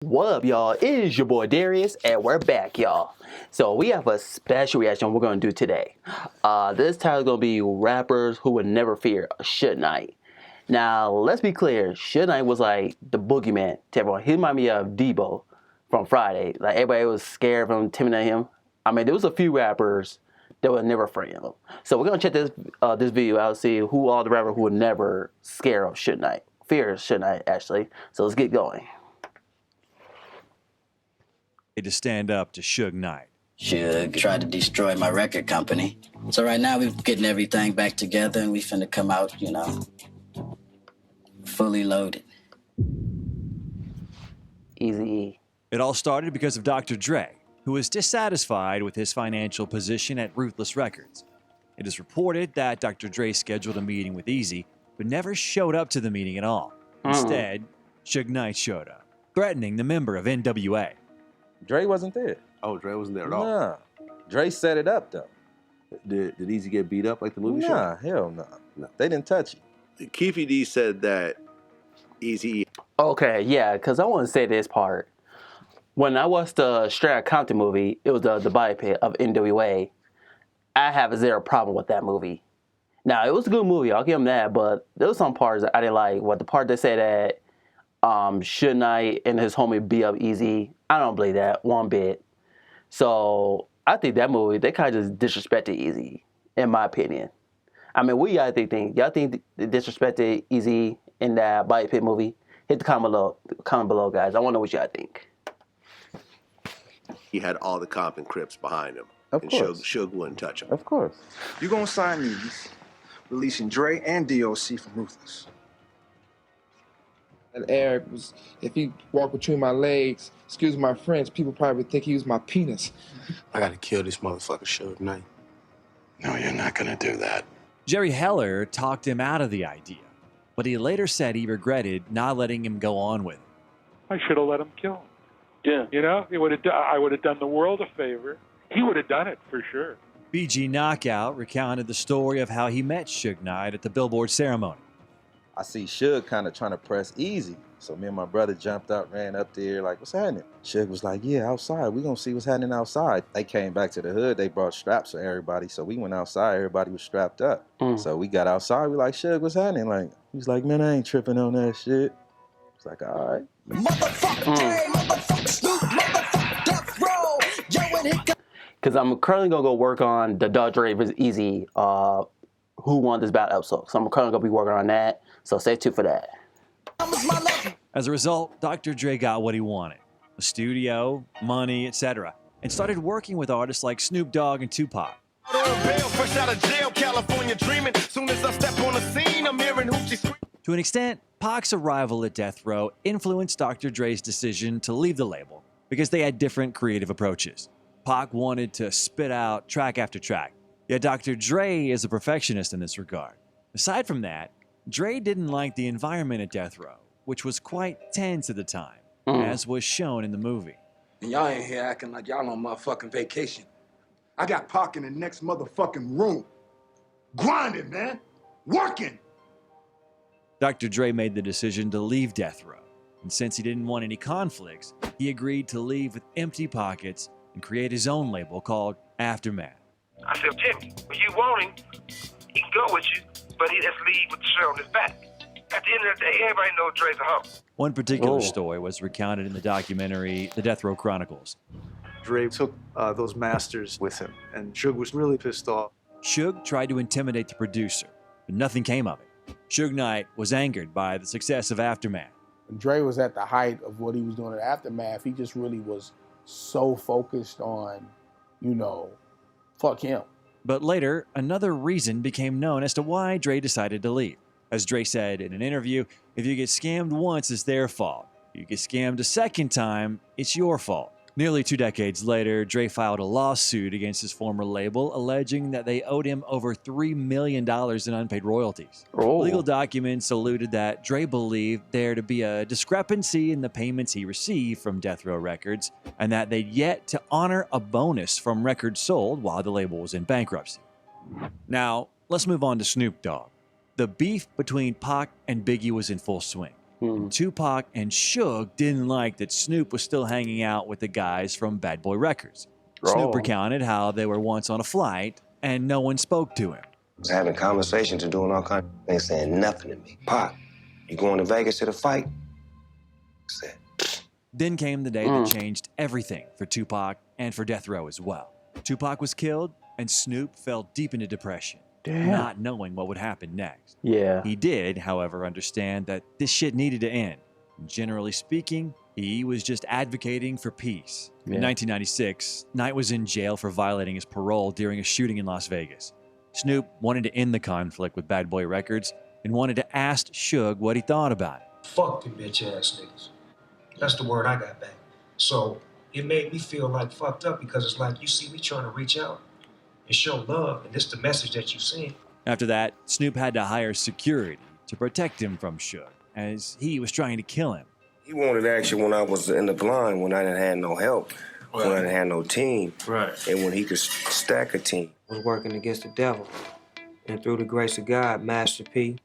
What up, y'all? It is your boy Darius, and we're back, y'all. So we have a special reaction we're going to do today. This title is going to be rappers who would never fear Suge Knight. Now, let's be clear. Suge Knight was like the boogeyman to everyone. He reminded me of Debo from Friday. Like, everybody was scared of him, intimidating him. I mean, there was a few rappers that would never fear him. So we're going to check this video out and see who all the rappers who would never scare of Suge Knight. Fear Suge Knight, actually. So let's get going. To stand up to Suge Knight. Suge tried to destroy my record company. So right now we're getting everything back together and we finna come out, you know, fully loaded. Eazy-E. It all started because of Dr. Dre, who was dissatisfied with his financial position at Ruthless Records. It is reported that Dr. Dre scheduled a meeting with Eazy, but never showed up to the meeting at all. Instead, Suge Knight showed up, threatening the member of NWA. Dre wasn't there. Oh, Dre wasn't there at all? Nah. Dre set it up, though. Did Eazy get beat up like the movie show? Nah, hell no. They didn't touch it. Keefy D said that Eazy-E. Okay, yeah, because I want to say this part. When I watched the Straight Outta Compton movie, it was the biopic of NWA. I have a zero problem with that movie. Now, it was a good movie, I'll give them that, but there was some parts that I didn't like. What the part they said that Suge Knight and his homie beat up Eazy, I don't believe that one bit. So I think that movie, they kind of just disrespected Eazy, in my opinion. I mean, what y'all think? Y'all think they disrespected Eazy in that biopic movie? Hit the comment below, guys. I want to know what y'all think. He had all the Compton Crips behind him. Of and course. Suge wouldn't touch him. Of course. You're gonna sign these, releasing Dre and DOC from Ruthless. And Eric was, if he walked between my legs, excuse my French, people probably would think he was my penis. I gotta kill this motherfucker Suge Knight. No, you're not gonna do that. Jerry Heller talked him out of the idea, but he later said he regretted not letting him go on with it. I should have let him kill him. Yeah. You know, I would have done the world a favor. He would have done it for sure. BG Knockout recounted the story of how he met Suge Knight at the Billboard ceremony. I see Suge kind of trying to press Eazy. So me and my brother jumped up, ran up there, like, what's happening? Suge was like, yeah, outside. We gonna see what's happening outside. They came back to the hood. They brought straps for everybody. So we went outside. Everybody was strapped up. So we got outside. We like, Suge, what's happening? Like, he's like, man, I ain't tripping on that shit. It's like, all right. Because I'm currently going to go work on the Dr. Dre vs. Eazy Who Won This Battle episode. So I'm currently going to be working on that. So stay tuned for that. As a result, Dr. Dre got what he wanted. A studio, money, etc. And started working with artists like Snoop Dogg and Tupac. To an extent, Pac's arrival at Death Row influenced Dr. Dre's decision to leave the label because they had different creative approaches. Pac wanted to spit out track after track, yet Dr. Dre is a perfectionist in this regard. Aside from that, Dre didn't like the environment at Death Row, which was quite tense at the time, as was shown in the movie. And y'all ain't here acting like y'all on motherfucking vacation. I got Pac in the next motherfucking room. Grinding, man. Working. Dr. Dre made the decision to leave Death Row, and since he didn't want any conflicts, he agreed to leave with empty pockets and create his own label called Aftermath. I said, Jimmy, when you want him, he can go with you, but he just leave with the shirt on his back. At the end of the day, everybody knows Dre's a humble. One particular story was recounted in the documentary The Death Row Chronicles. Dre took those masters with him, and Suge was really pissed off. Suge tried to intimidate the producer, but nothing came of it. Suge Knight was angered by the success of Aftermath. When Dre was at the height of what he was doing at Aftermath, he just really was so focused on, you know, fuck him. But later, another reason became known as to why Dre decided to leave. As Dre said in an interview, if you get scammed once, it's their fault. If you get scammed a second time, it's your fault. Nearly 2 decades later, Dre filed a lawsuit against his former label, alleging that they owed him over $3 million in unpaid royalties. Legal documents alluded that Dre believed there to be a discrepancy in the payments he received from Death Row Records, and that they'd yet to honor a bonus from records sold while the label was in bankruptcy. Now, let's move on to Snoop Dogg. The beef between Pac and Biggie was in full swing. Tupac and Suge didn't like that Snoop was still hanging out with the guys from Bad Boy Records. Snoop recounted how they were once on a flight and no one spoke to him. Was having conversations and doing all kinds of things, saying nothing to me. Pac, you going to Vegas to the fight? Then came the day that changed everything for Tupac and for Death Row as well. Tupac was killed, and Snoop fell deep into depression, not knowing what would happen next. Yeah. He did, however, understand that this shit needed to end. Generally speaking, he was just advocating for peace. In 1996, Knight was in jail for violating his parole during a shooting in Las Vegas. Snoop wanted to end the conflict with Bad Boy Records and wanted to ask Suge what he thought about it. Fuck them bitch ass niggas. That's the word I got back. So it made me feel like fucked up because it's like, you see me trying to reach out and show love, and this the message that you send. After that, Snoop had to hire security to protect him from Suge, as he was trying to kill him. He wanted action when I was in the blind, when I didn't have no help, when I didn't have no team, and when he could stack a team. I was working against the devil. And through the grace of God, Master P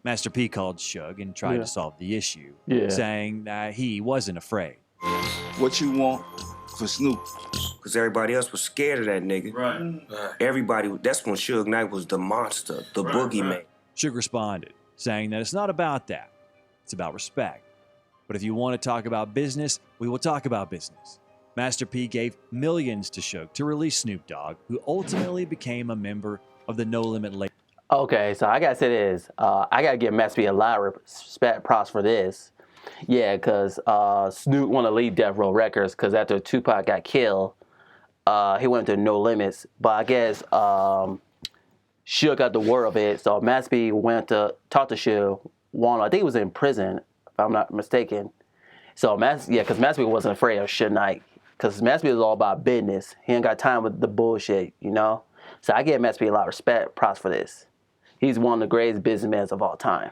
called Suge and tried to solve the issue, Yeah. saying that he wasn't afraid. What you want for Snoop? Because everybody else was scared of that nigga. Right. Everybody, that's when Suge Knight was the monster, the boogeyman. Suge responded, saying that it's not about that. It's about respect. But if you want to talk about business, we will talk about business. Master P gave millions to Suge to release Snoop Dogg, who ultimately became a member of the No Limit label. Okay, so I gotta say this. I gotta give Master P a lot of respect, props for this. Yeah, because Snoop wanted to leave Death Row Records because after Tupac got killed, he went to No Limits. But I guess Suge got the word of it, so Master P went to talk to Suge. I think he was in prison, if I'm not mistaken. So because Master P wasn't afraid of Suge Knight, because Master P was all about business. He ain't got time with the bullshit, you know. So I give Master P a lot of respect, props for this. He's one of the greatest businessmen of all time.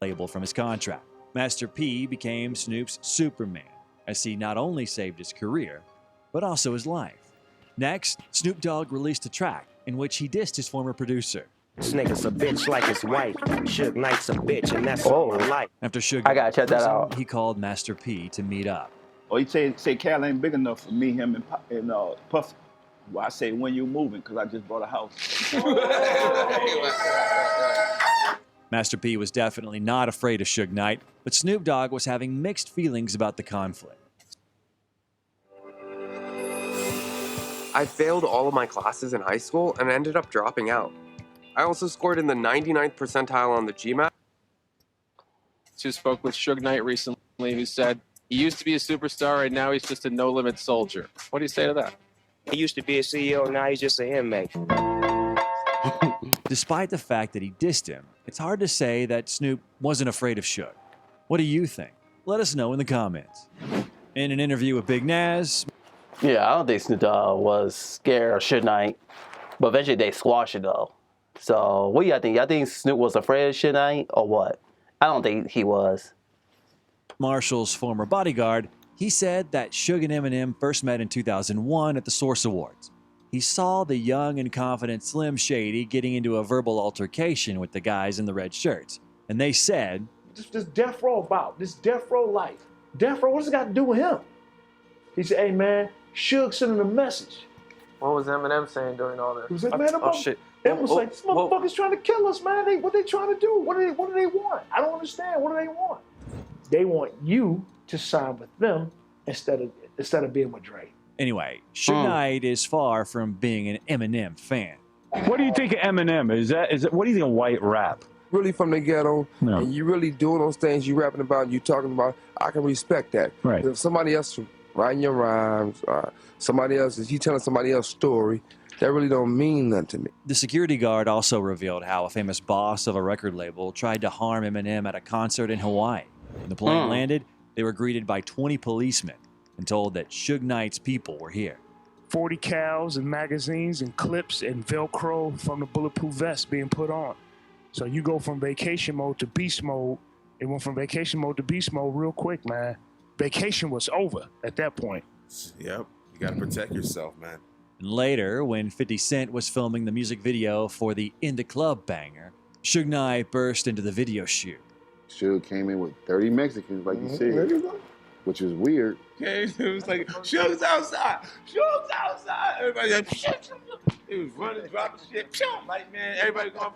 Label from his contract. Master P became Snoop's Superman, as he not only saved his career, but also his life. Next, Snoop Dogg released a track in which he dissed his former producer. This nigga's a bitch like his wife. Suge Knight's a bitch, and that's all I like. After Suge, I gotta check that out. He called Master P to meet up. Or he say Cal ain't big enough for me, him, and Puff. Well, I say when you moving, because I just bought a house. Master P was definitely not afraid of Suge Knight, but Snoop Dogg was having mixed feelings about the conflict. I failed all of my classes in high school and ended up dropping out. I also scored in the 99th percentile on the GMAT. Who spoke with Suge Knight recently, who said he used to be a superstar and now he's just a no-limit soldier. What do you say to that? He used to be a CEO, now he's just an inmate. Despite the fact that he dissed him, it's hard to say that Snoop wasn't afraid of Suge. What do you think? Let us know in the comments. In an interview with Big Naz. Yeah, I don't think Snoop Dogg was scared of Suge Knight, but eventually they squashed it though. So what do y'all think? Y'all think Snoop was afraid of Suge Knight or what? I don't think he was. Marshall's former bodyguard, he said that Suge and Eminem first met in 2001 at the Source Awards. He saw the young and confident Slim Shady getting into a verbal altercation with the guys in the red shirts. And they said, This death row about, this death row life. Death row, what's it got to do with him? He said, hey man, Suge sending a message. What was Eminem saying during all this? He was like, man, shit. It was like, this motherfucker's trying to kill us, man. What they trying to do? What do they want? I don't understand. What do they want? They want you to sign with them instead of being with Dre. Anyway, Suge Knight is far from being an Eminem fan. What do you think of Eminem? Is that what do you think of white rap? Really from the ghetto, and you really doing those things you rapping about, you talking about, I can respect that. Right. If somebody else writing your rhymes, somebody else, if you telling somebody else's story, that really don't mean nothing to me. The security guard also revealed how a famous boss of a record label tried to harm Eminem at a concert in Hawaii. When the plane landed, they were greeted by 20 policemen and told that Suge Knight's people were here. 40 cals and magazines and clips and Velcro from the bulletproof vest being put on. So you go from vacation mode to beast mode. It went from vacation mode to beast mode real quick, man. Vacation was over at that point. Yep, you gotta protect yourself, man. And later, when 50 Cent was filming the music video for the In the Club banger, Suge Knight burst into the video shoot. Suge came in with 30 Mexicans, like you said, There you go. which is weird. Okay, it was like, Suge's outside. Suge's outside. Everybody like, he was running, dropping shit. Like, man, everybody going,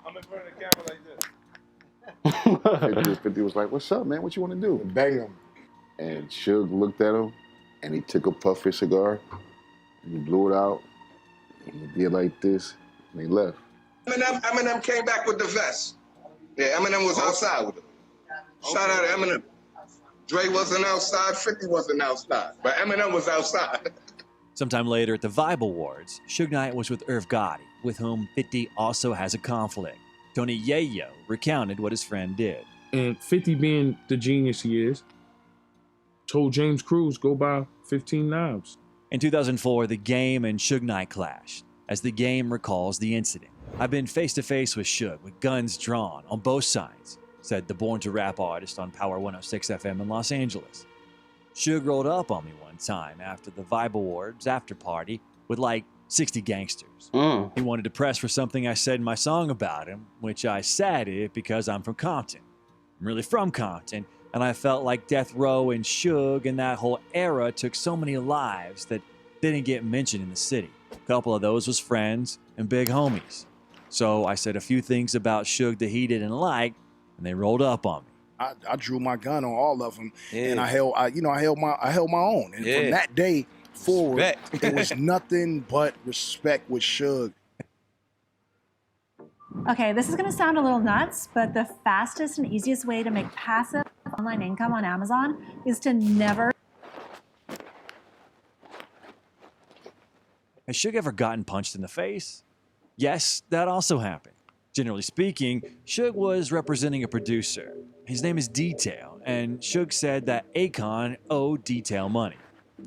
I'm in front of the camera like this. 50 was like, what's up, man? What you want to do? Bang him. And Suge looked at him, and he took a puff of his cigar, and he blew it out, and he did like this, and he left. Eminem came back with the vest. Yeah, Eminem was outside with him. Shout out to Eminem. Dre wasn't outside, 50 wasn't outside, but Eminem was outside. Sometime later at the Vibe Awards, Suge Knight was with Irv Gotti, with whom 50 also has a conflict. Tony Yayo recounted what his friend did. And 50 being the genius he is, told James Cruz, go buy 15 knives. In 2004, The Game and Suge Knight clashed. As The Game recalls the incident, I've been face-to-face with Suge with guns drawn on both sides, said the Born to Rap artist on Power 106 FM in Los Angeles. Suge rolled up on me one time after the Vibe Awards after party with like 60 gangsters. He wanted to press for something I said in my song about him, which I said it because I'm from Compton. I'm really from Compton, and I felt like Death Row and Suge and that whole era took so many lives that didn't get mentioned in the city. A couple of those was friends and big homies. So I said a few things about Suge that he didn't like, and they rolled up on me. I drew my gun on all of them, and I held my own. And from that day forward, it was nothing but respect with Suge. Okay, this is gonna sound a little nuts, but the fastest and easiest way to make passive online income on Amazon is to never. Has Suge ever gotten punched in the face? Yes, that also happened. Generally speaking, Suge was representing a producer. His name is Detail, and Suge said that Akon owed Detail money.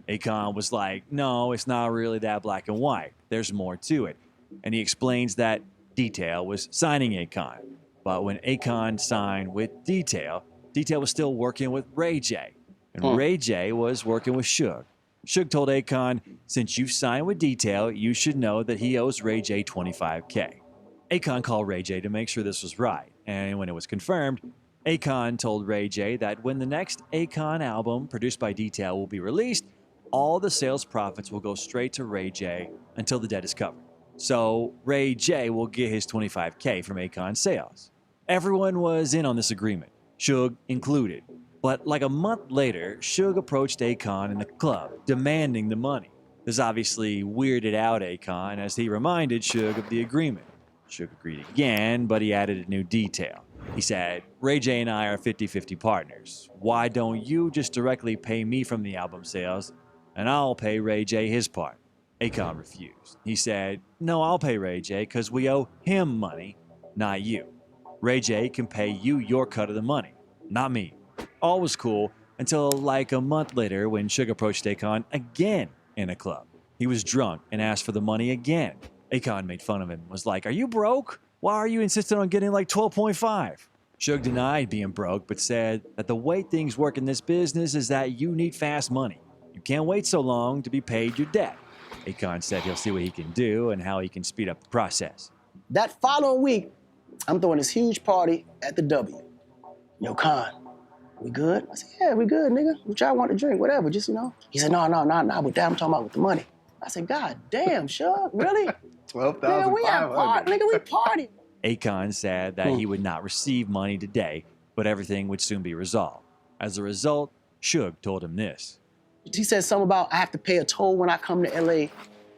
Akon was like, no, it's not really that black and white. There's more to it. And he explains that Detail was signing Akon. But when Akon signed with Detail, Detail was still working with Ray J. And Ray J was working with Suge. Suge told Akon, since you've signed with Detail, you should know that he owes Ray J $25K. Akon called Ray J to make sure this was right, and when it was confirmed, Akon told Ray J that when the next Akon album produced by Detail will be released, all the sales profits will go straight to Ray J until the debt is covered. So Ray J will get his $25K from Akon's sales. Everyone was in on this agreement, Suge included. But like a month later, Suge approached Akon in the club, demanding the money. This obviously weirded out Akon as he reminded Suge of the agreement. Suge agreed again, but he added a new detail. He said, Ray J and I are 50-50 partners. Why don't you just directly pay me from the album sales, and I'll pay Ray J his part? Akon refused. He said, no, I'll pay Ray J because we owe him money, not you. Ray J can pay you your cut of the money, not me. All was cool until like a month later when Suge approached Akon again in a club. He was drunk and asked for the money again. Akon made fun of him and was like, are you broke? Why are you insisting on getting like 12.5? Suge denied being broke, but said that the way things work in this business is that you need fast money. You can't wait so long to be paid your debt. Akon said he'll see what he can do and how he can speed up the process. That following week, I'm throwing this huge party at the W. Yo, Con, we good? I said, yeah, we good, nigga. What y'all want to drink, whatever, just, you know. He said, no, with that, I'm talking about with the money. I said, God damn, Suge, really? 12,500. We at party, nigga, we party. Akon said that he would not receive money today, but everything would soon be resolved. As a result, Suge told him this. He said something about I have to pay a toll when I come to LA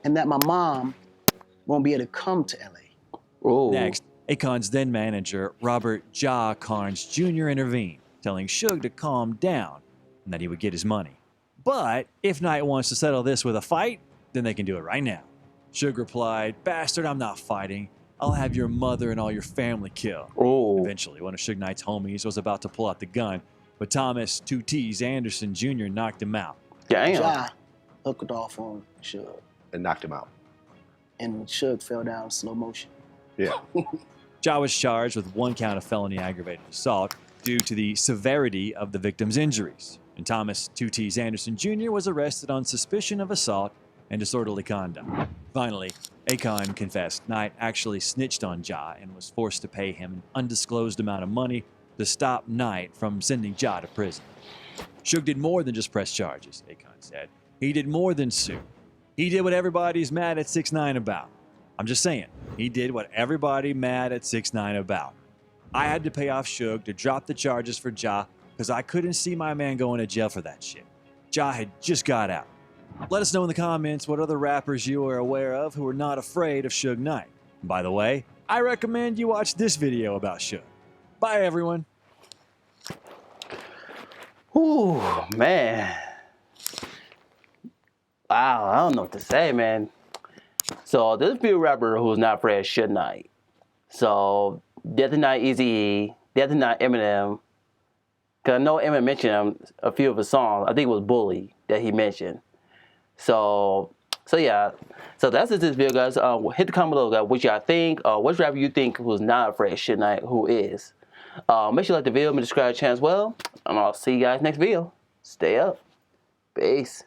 and that my mom won't be able to come to LA. Next, Akon's then manager, Robert Ja Carnes Jr. intervened, telling Suge to calm down and that he would get his money. But if Knight wants to settle this with a fight, then they can do it right now. Suge replied, bastard, I'm not fighting. I'll have your mother and all your family killed. Eventually, one of Suge Knight's homies was about to pull out the gun, but Thomas 2 T's Anderson Jr. knocked him out. Ja hooked off on Suge. And knocked him out. And Suge fell down in slow motion. Yeah. Ja was charged with 1 count of felony aggravated assault due to the severity of the victim's injuries. And Thomas 2 T's Anderson Jr. was arrested on suspicion of assault and disorderly conduct. Finally, Akon confessed Knight actually snitched on Ja and was forced to pay him an undisclosed amount of money to stop Knight from sending Ja to prison. Suge did more than just press charges, Akon said. He did more than sue. He did what everybody's mad at 6ix9ine about. I'm just saying, he did what everybody mad at 6ix9ine about. I had to pay off Suge to drop the charges for Ja because I couldn't see my man going to jail for that shit. Ja had just got out. Let us know in the comments what other rappers you are aware of who are not afraid of Suge Knight. And by the way, I recommend you watch this video about Suge. Bye, everyone. Ooh, man. Wow, I don't know what to say, man. So there's a few rappers who's not afraid of Suge Knight. So Death and Night Eazy-E, Death and Night Eminem. Cause I know Eminem mentioned a few of his songs. I think it was Bully that he mentioned. So yeah. So that's it, this video, guys. Hit the comment below, guys, what y'all think. Which rapper you think who's not afraid of Suge Knight, who is. Make sure you like the video and subscribe to the channel as well. And I'll see you guys next video. Stay up. Peace.